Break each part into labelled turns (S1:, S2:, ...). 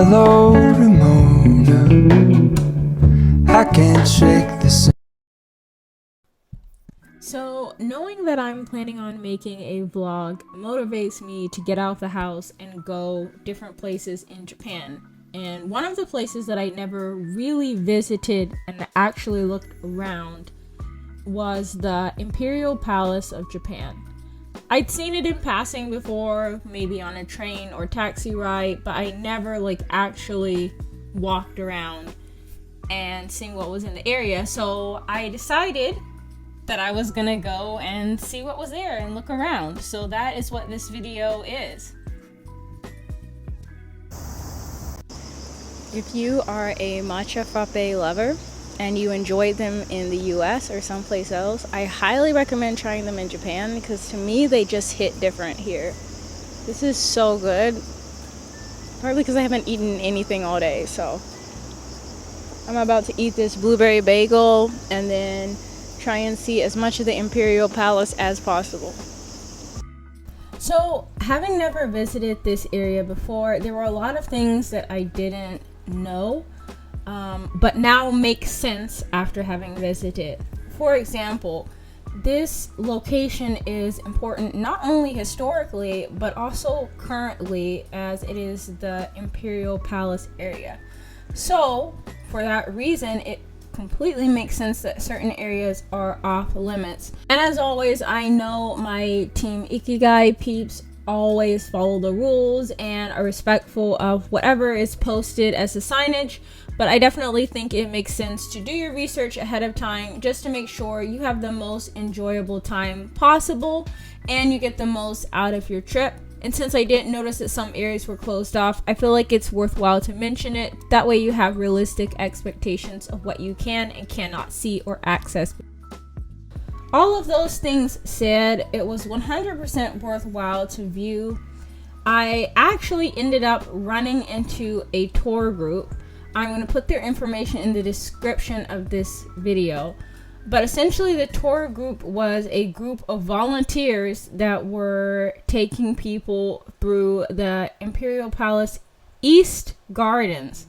S1: Hello, Ramona. I can't shake this.
S2: So, knowing that I'm planning on making a vlog motivates me to get out of the house and go different places in Japan. And one of the places that I never really visited and actually looked around was the Imperial Palace of Japan. I'd seen it in passing before, maybe on a train or taxi ride, but I never actually walked around and seen what was in the area. So I decided that I was gonna go and see what was there and look around. So that is what this video is.
S3: If you are a matcha frappe lover and you enjoyed them in the US or someplace else, I highly recommend trying them in Japan because to me they just hit different here. This is so good. Partly because I haven't eaten anything all day, so I'm about to eat this blueberry bagel and then try and see as much of the Imperial Palace as possible.
S2: So, having never visited this area before, there were a lot of things that I didn't know, but now make sense after having visited. For example, this location is important not only historically, but also currently, as it is the Imperial Palace area. So, for that reason, it completely makes sense that certain areas are off limits. And as always, I know my Team Ikigai peeps always follow the rules and are respectful of whatever is posted as the signage, but I definitely think it makes sense to do your research ahead of time just to make sure you have the most enjoyable time possible and you get the most out of your trip. And since I didn't notice that some areas were closed off, I feel like it's worthwhile to mention it. That way you have realistic expectations of what you can and cannot see or access. All of those things said, it was 100% worthwhile to view. I actually ended up running into a tour group. I'm going to put their information in the description of this video. But essentially the tour group was a group of volunteers that were taking people through the Imperial Palace East Gardens.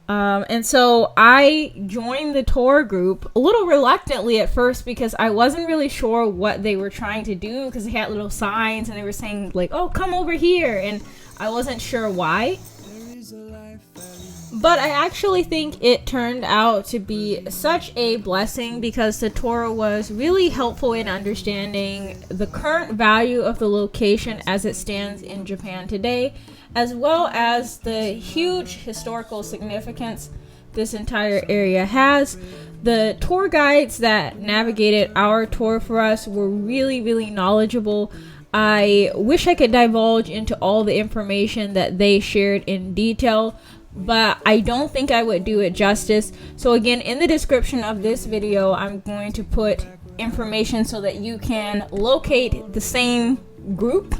S2: And so I joined the tour group a little reluctantly at first because I wasn't really sure what they were trying to do, because they had little signs and they were saying oh, come over here, and I wasn't sure why. But I actually think it turned out to be such a blessing because the tour was really helpful in understanding the current value of the location as it stands in Japan today, as well as the huge historical significance this entire area has. The tour guides that navigated our tour for us were really knowledgeable. I wish I could divulge into all the information that they shared in detail, but I don't think I would do it justice. So again, in the description of this video, I'm going to put information so that you can locate the same group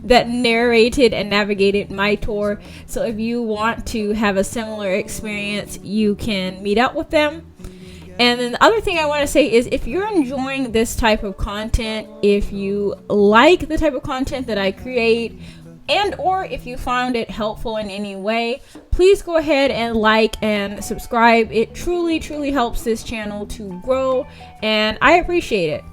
S2: that narrated and navigated my tour. So if you want to have a similar experience, you can meet up with them. And then the other thing I want to say is, if you're enjoying this type of content, if you like the type of content that I create, and or if you found it helpful in any way, please go ahead and like and subscribe. It truly helps this channel to grow, and I appreciate it.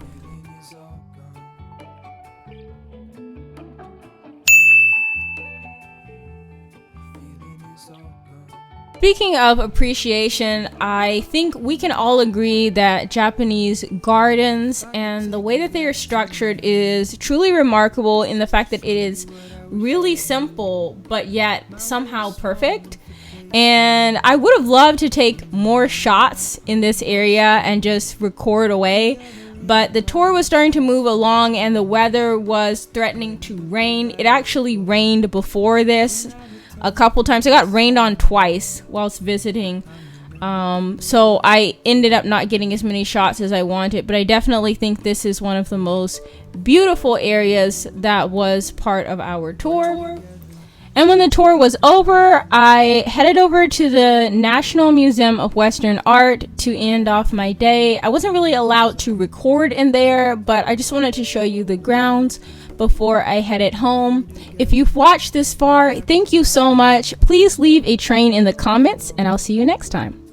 S2: Speaking of appreciation, I think we can all agree that Japanese gardens and the way that they are structured is truly remarkable in the fact that it is really simple but yet somehow perfect. And I would have loved to take more shots in this area and just record away, but the tour was starting to move along and the weather was threatening to rain. It actually rained before this a couple times. I got rained on twice whilst visiting, so I ended up not getting as many shots as I wanted, but I definitely think this is one of the most beautiful areas that was part of our tour. And when the tour was over, I headed over to the National Museum of Western Art to end off my day. I wasn't really allowed to record in there, but I just wanted to show you the grounds before I headed home. If you've watched this far, thank you so much. Please leave a train in the comments, and I'll see you next time.